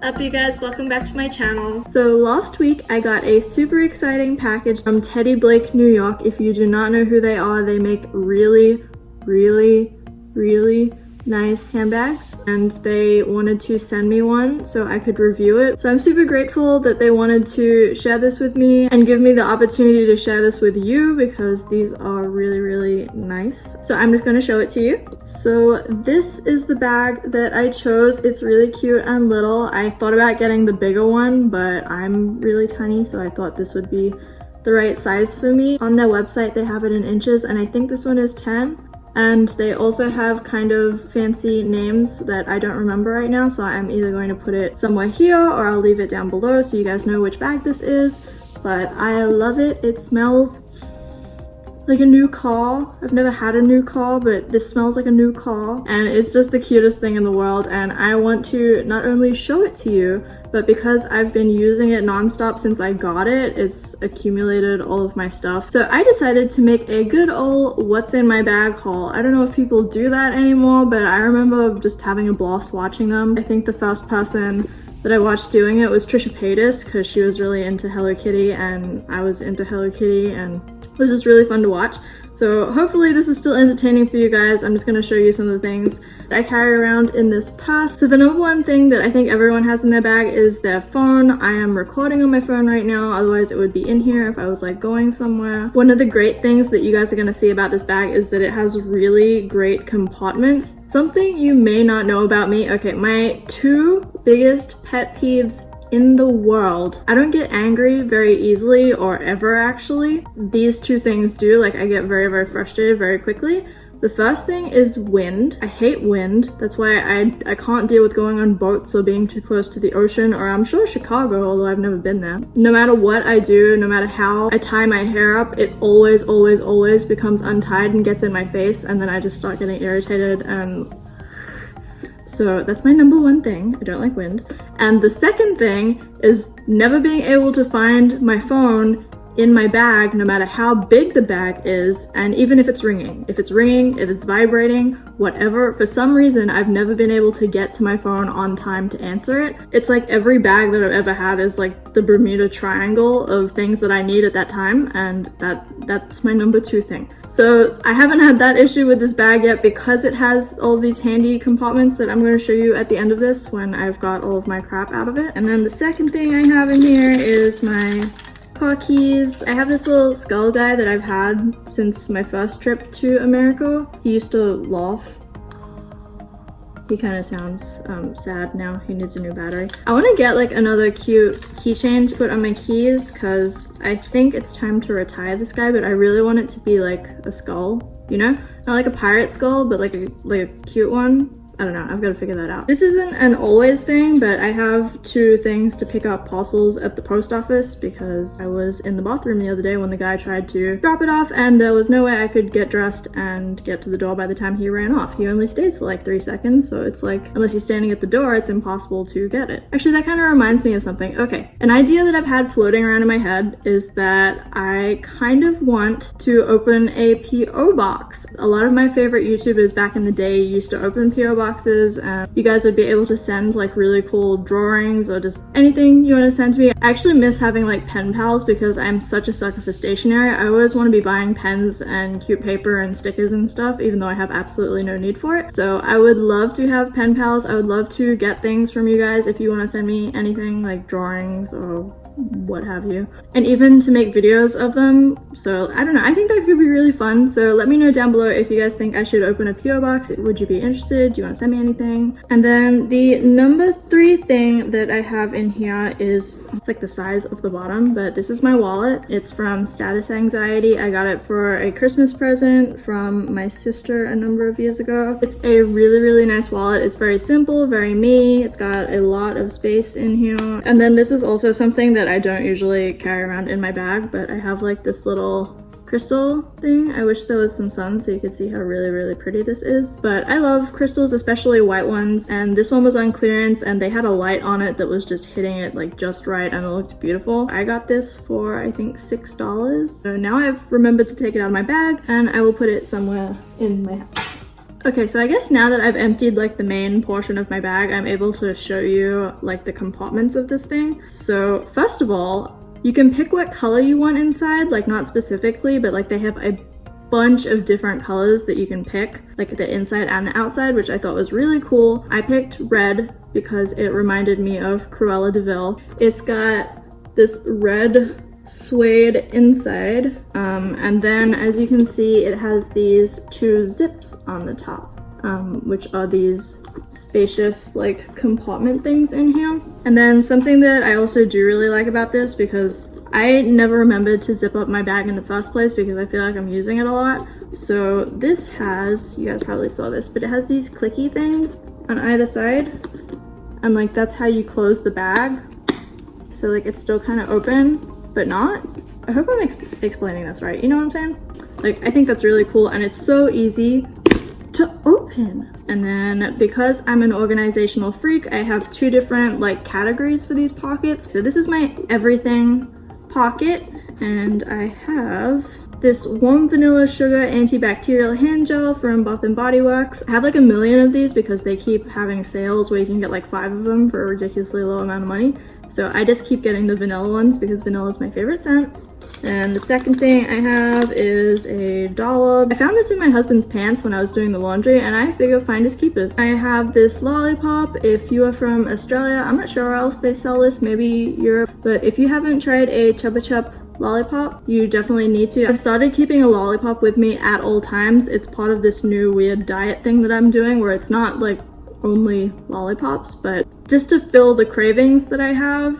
up, you guys? Welcome back to my channel. So last week I got a super exciting package from Teddy Blake, New York. If you do not know who they are, they make really nice handbags, and they wanted to send me one so I could review it. So I'm super grateful that they wanted to share this with me and give me the opportunity to share this with you, because these are really nice. So I'm just going to show it to you. So this is the bag that I chose. It's really cute and little. I thought about getting the bigger one, but I'm really tiny, so I thought this would be the right size for me. On their website they have it in inches, and I think this one is 10. And they also have kind of fancy names that I don't remember right now, so I'm either going to put it somewhere here or I'll leave it down below so you guys know which bag this is. But I love it. It smells like a new car. I've never had a new car, but this smells like a new car, and it's just the cutest thing in the world. And I want to not only show it to you, but because I've been using it nonstop since I got it, it's accumulated all of my stuff. So I decided to make a good old what's in my bag haul. I don't know if people do that anymore, but I remember just having a blast watching them. I think the first person that I watched doing it was Trisha Paytas, because she was really into Hello Kitty and I was into Hello Kitty, and it was just really fun to watch. So hopefully this is still entertaining for you guys. I'm just going to show you some of the things I carry around in this purse. So the number one thing that I think everyone has in their bag is their phone. I am recording on my phone right now, otherwise it would be in here if I was like going somewhere. One of the great things that you guys are going to see about this bag is that it has really great compartments. Something you may not know about me. Okay, my two biggest pet peeves in the world. I don't get angry very easily, or ever actually. These two things do. Like, I get very frustrated very quickly. The first thing is wind. I hate wind. That's why I can't deal with going on boats or being too close to the ocean, or I'm sure Chicago, although I've never been there. No matter what I do, no matter how I tie my hair up, it always becomes untied and gets in my face, and then I just start getting irritated. And so that's my number one thing. I don't like wind. And the second thing is never being able to find my phone in my bag, no matter how big the bag is, and even if it's ringing. If it's ringing, if it's vibrating, whatever, for some reason I've never been able to get to my phone on time to answer it. It's like every bag that I've ever had is like the Bermuda Triangle of things that I need at that time, and that's my number two thing. So I haven't had that issue with this bag yet, because it has all these handy compartments that I'm going to show you at the end of this when I've got all of my crap out of it. And then the second thing I have in here is my car keys. I have this little skull guy that I've had since my first trip to America. He used to laugh. He kind of sounds sad now. He needs a new battery. I want to get like another cute keychain to put on my keys, because I think it's time to retire this guy, but I really want it to be like a skull, you know? Not like a pirate skull, but like a cute one. I don't know, I've got to figure that out. This isn't an always thing, but I have two things to pick up parcels at the post office, because I was in the bathroom the other day when the guy tried to drop it off, and there was no way I could get dressed and get to the door by the time he ran off. He only stays for like 3 seconds, so it's like, unless he's standing at the door, it's impossible to get it. Actually, that kind of reminds me of something. Okay, an idea that I've had floating around in my head is that I kind of want to open a P.O. box. A lot of my favorite YouTubers back in the day used to open P.O. boxes, and you guys would be able to send like really cool drawings or just anything you want to send to me. I actually miss having like pen pals, because I'm such a sucker for stationery. I always want to be buying pens and cute paper and stickers and stuff, even though I have absolutely no need for it. So I would love to have pen pals. I would love to get things from you guys if you want to send me anything like drawings or what have you, and even to make videos of them. So I don't know, I think that could be really fun. So let me know down below if you guys think I should open a P.O. box. Would you be interested? Do you want to send me anything? And then the number 3 thing that I have in here is, it's like the size of the bottom, but this is my wallet. It's from Status Anxiety. I got it for a Christmas present from my sister a number of years ago. It's a really nice wallet. It's very simple, very me. It's got a lot of space in here. And then this is also something that I don't usually carry around in my bag, but I have like this little crystal thing. I wish there was some sun so you could see how really pretty this is. But I love crystals, especially white ones, and this one was on clearance and they had a light on it that was just hitting it like just right, and it looked beautiful. I got this for I think $6. So now I've remembered to take it out of my bag, and I will put it somewhere in my house. Okay, so I guess now that I've emptied like the main portion of my bag, I'm able to show you like the compartments of this thing. So first of all, you can pick what color you want inside, like not specifically, but like they have a bunch of different colors that you can pick, like the inside and the outside, which I thought was really cool. I picked red because it reminded me of Cruella de Vil. It's got this red suede inside, and then as you can see, it has these two zips on the top, which are these spacious like compartment things in here. And then something that I also do really like about this, because I never remembered to zip up my bag in the first place because I feel like I'm using it a lot. So this has, you guys probably saw this, but it has these clicky things on either side, and like that's how you close the bag. So like it's still kind of open, but not. I hope I'm explaining this right, you know what I'm saying? Like I think that's really cool, and it's so easy to open. And then because I'm an organizational freak, I have two different like categories for these pockets. So this is my everything pocket, and I have this warm vanilla sugar antibacterial hand gel from Bath & Body Works. I have like a million of these because they keep having sales where you can get like 5 of them for a ridiculously low amount of money. So I just keep getting the vanilla ones because vanilla is my favorite scent. And the second thing I have is a dollop. I found this in my husband's pants when I was doing the laundry, and I figure finders keepers. I have this lollipop. If you are from Australia, I'm not sure where else they sell this, maybe Europe, but if you haven't tried a Chupa Chup lollipop, you definitely need to. I've started keeping a lollipop with me at all times. It's part of this new weird diet thing that I'm doing where it's not like only lollipops, but just to fill the cravings that I have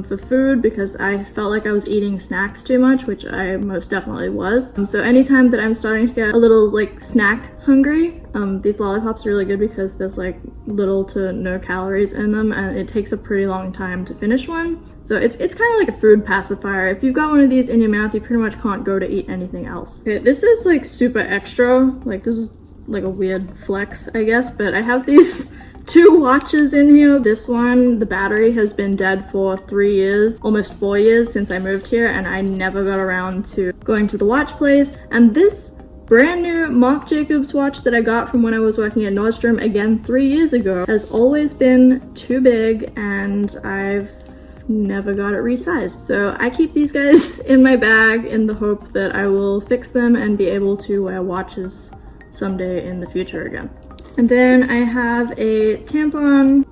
for food, because I felt like I was eating snacks too much, which I most definitely was. So anytime that I'm starting to get a little like snack hungry, these lollipops are really good because there's like little to no calories in them, and it takes a pretty long time to finish one. So it's kind of like a food pacifier. If you've got one of these in your mouth, you pretty much can't go to eat anything else. Okay, this is like super extra. Like this is like a weird flex, I guess, but I have these 2 watches in here. This one, the battery has been dead for 3 years, almost 4 years since I moved here, and I never got around to going to the watch place. And this brand new Marc Jacobs watch that I got from when I was working at Nordstrom, again 3 years ago, has always been too big, and I've never got it resized. So I keep these guys in my bag in the hope that I will fix them and be able to wear watches someday in the future again. And then I have a tampon,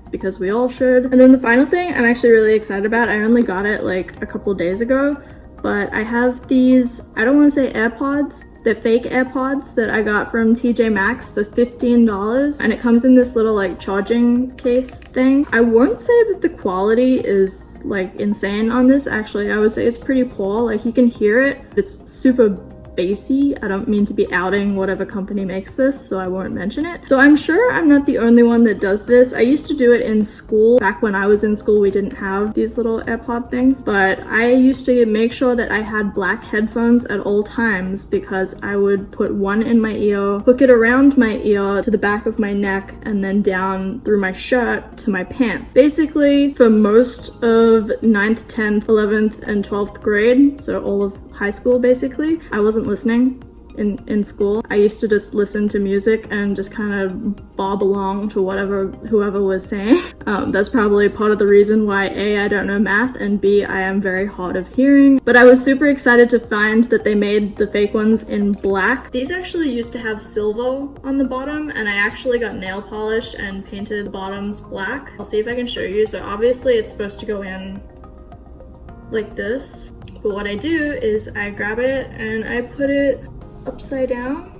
because we all should. And then the final thing I'm actually really excited about, I only got it like a couple days ago, but I have these, I don't want to say AirPods, the fake AirPods that I got from TJ Maxx for $15, and it comes in this little like charging case thing. I won't say that the quality is like insane on this, actually. I would say it's pretty poor. Like you can hear it, it's super bassy. I don't mean to be outing whatever company makes this, so I won't mention it. So I'm sure I'm not the only one that does this. I used to do it in school. Back when I was in school, we didn't have these little AirPod things, but I used to make sure that I had black headphones at all times, because I would put one in my ear, hook it around my ear to the back of my neck, and then down through my shirt to my pants. Basically, for most of 9th, 10th, 11th, and 12th grade, so all of high school basically, I wasn't listening in school. I used to just listen to music and just kind of bob along to whoever was saying. That's probably part of the reason why A, I don't know math, and B, I am very hard of hearing. But I was super excited to find that they made the fake ones in black. These actually used to have silver on the bottom, and I actually got nail polished and painted the bottoms black. I'll see if I can show you. So obviously it's supposed to go in like this. But what I do is I grab it and I put it upside down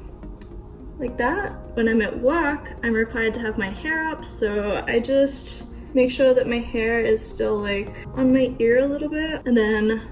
like that. When I'm at work, I'm required to have my hair up, so I just make sure that my hair is still like on my ear a little bit, and then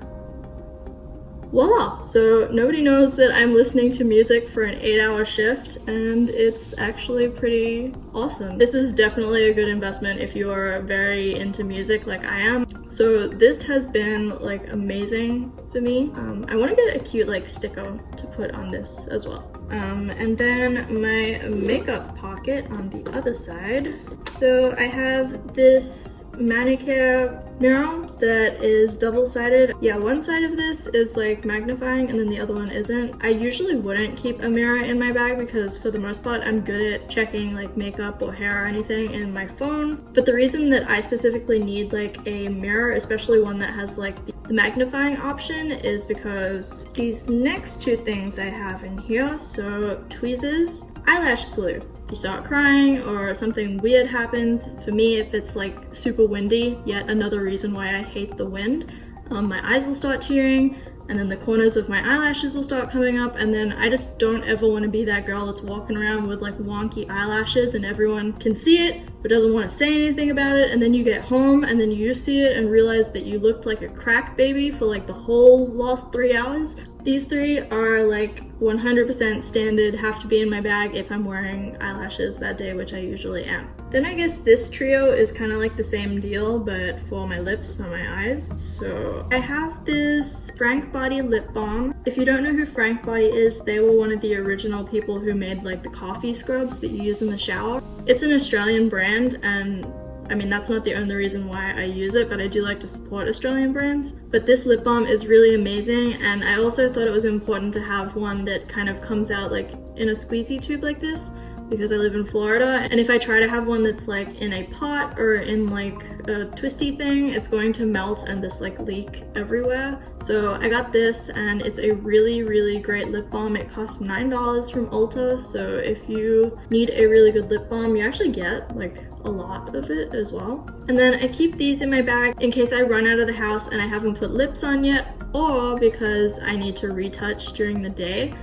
voila! So nobody knows that I'm listening to music for an 8-hour shift, and it's actually pretty awesome. This is definitely a good investment if you are very into music like I am. So this has been like amazing for me. I want to get a cute like sticker to put on this as well. And then my makeup pocket on the other side. So I have this manicure mirror that is double-sided. Yeah, one side of this is like magnifying and then the other one isn't. I usually wouldn't keep a mirror in my bag because for the most part I'm good at checking like makeup or hair or anything in my phone. But the reason that I specifically need like a mirror, especially one that has like the magnifying option, is because these next two things I have in here. So tweezers, eyelash glue. If you start crying or something weird happens, for me if it's like super windy, yet another reason why I hate the wind, my eyes will start tearing and then the corners of my eyelashes will start coming up, and then I just don't ever want to be that girl that's walking around with like wonky eyelashes and everyone can see it but doesn't want to say anything about it, and then you get home and then you see it and realize that you looked like a crack baby for like the whole last 3 hours. These three are like 100% standard, have to be in my bag if I'm wearing eyelashes that day, which I usually am. Then I guess this trio is kind of like the same deal, but for my lips, not my eyes. So I have this Frank Body lip balm. If you don't know who Frank Body is, they were one of the original people who made like the coffee scrubs that you use in the shower. It's an Australian brand, and I mean, that's not the only reason why I use it, but I do like to support Australian brands. But this lip balm is really amazing, and I also thought it was important to have one that kind of comes out like in a squeezy tube like this, because I live in Florida, and if I try to have one that's like in a pot or in like a twisty thing, it's going to melt and just like leak everywhere. So I got this, and it's a really great lip balm. It costs $9 from Ulta, so if you need a really good lip balm, you actually get like a lot of it as well. And then I keep these in my bag in case I run out of the house and I haven't put lips on yet, or because I need to retouch during the day.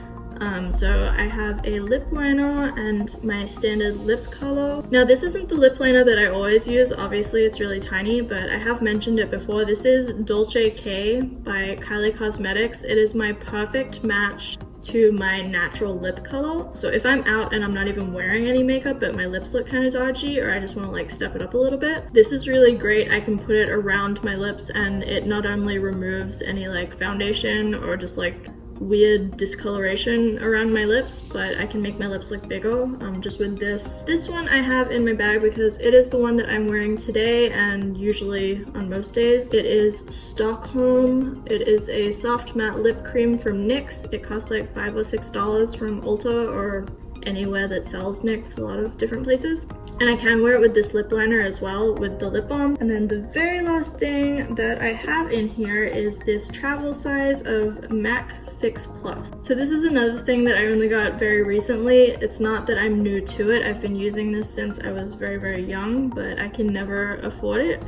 So I have a lip liner and my standard lip color. Now this isn't the lip liner that I always use, obviously it's really tiny, but I have mentioned it before. This is Dolce K by Kylie Cosmetics. It is my perfect match to my natural lip color. So if I'm out and I'm not even wearing any makeup but my lips look kind of dodgy, or I just want to like step it up a little bit, this is really great. I can put it around my lips and it not only removes any like foundation or just like weird discoloration around my lips, but I can make my lips look bigger just with this. This one I have in my bag because it is the one that I'm wearing today and usually on most days. It is Stockholm. It is a soft matte lip cream from NYX. It costs like $5 or $6 from Ulta or anywhere that sells NYX, a lot of different places. And I can wear it with this lip liner as well with the lip balm. And then the very last thing that I have in here is this travel size of MAC Fix Plus. So this is another thing that I only got very recently. It's not that I'm new to it. I've been using this since I was very young, but I can never afford it.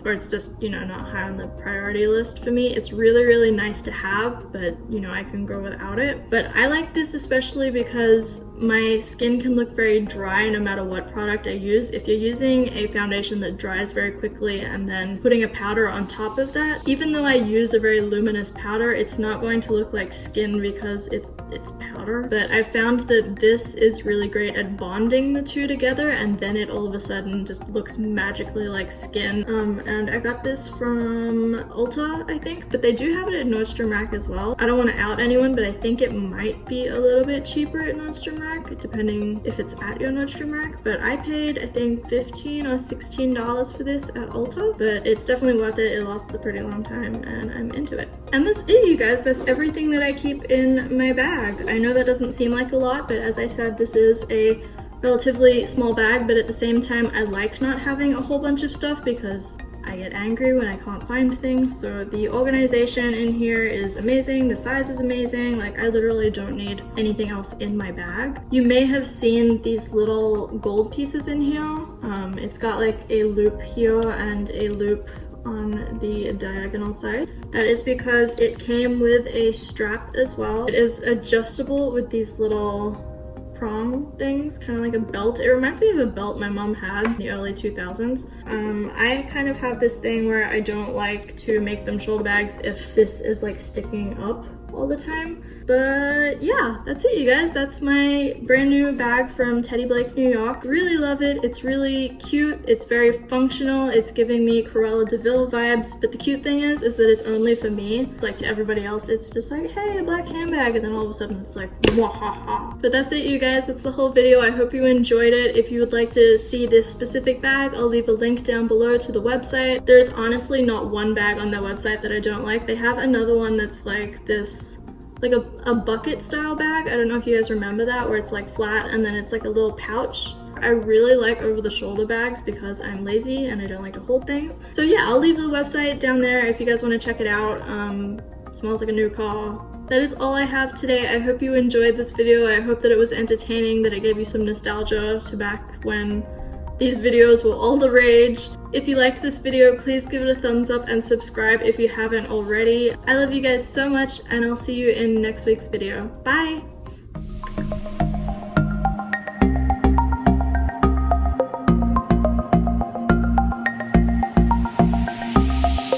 Or it's just, you know, not high on the priority list for me. It's really nice to have, but you know, I can go without it. But I like this especially because my skin can look very dry no matter what product I use. If you're using a foundation that dries very quickly and then putting a powder on top of that, even though I use a very luminous powder, it's not going to look like skin because it's powder. But I found that this is really great at bonding the two together, and then it all of a sudden just looks magically like skin. And I got this from Ulta, I think, but they do have it at Nordstrom Rack as well. I don't want to out anyone, but I think it might be a little bit cheaper at Nordstrom Rack, depending if it's at your Nordstrom Rack. But I paid, I think, $15 or $16 for this at Ulta, but it's definitely worth it. It lasts a pretty long time, and I'm into it. And that's it, you guys. That's everything that I keep in my bag. I know that doesn't seem like a lot, but as I said, this is a relatively small bag, but at the same time, I like not having a whole bunch of stuff because I get angry when I can't find things. So the organization in here is amazing. The size is amazing. Like, I literally don't need anything else in my bag. You may have seen these little gold pieces in here. It's got like a loop here and a loop on the diagonal side. That is because it came with a strap as well. It is adjustable with these little prong things, kind of like a belt. It reminds me of a belt my mom had in the early 2000s. I kind of have this thing where I don't like to make them shoulder bags if this is like sticking up all the time. But yeah, that's it, you guys. That's my brand new bag from Teddy Blake, New York. Really love it. It's really cute. It's very functional. It's giving me Cruella de Vil vibes. But the cute thing is that it's only for me. Like to everybody else, it's just like, hey, a black handbag. And then all of a sudden it's like, mwahaha. But that's it, you guys. That's the whole video. I hope you enjoyed it. If you would like to see this specific bag, I'll leave a link down below to the website. There's honestly not one bag on their website that I don't like. They have another one that's like this, like a bucket style bag. I don't know if you guys remember that, where it's like flat and then it's like a little pouch. I really like over the shoulder bags because I'm lazy and I don't like to hold things. So yeah, I'll leave the website down there if you guys want to check it out. Smells like a new car. That is all I have today. I hope you enjoyed this video. I hope that it was entertaining, that it gave you some nostalgia to back when these videos were all the rage. If you liked this video, please give it a thumbs up and subscribe if you haven't already. I love you guys so much, and I'll see you in next week's video. Bye!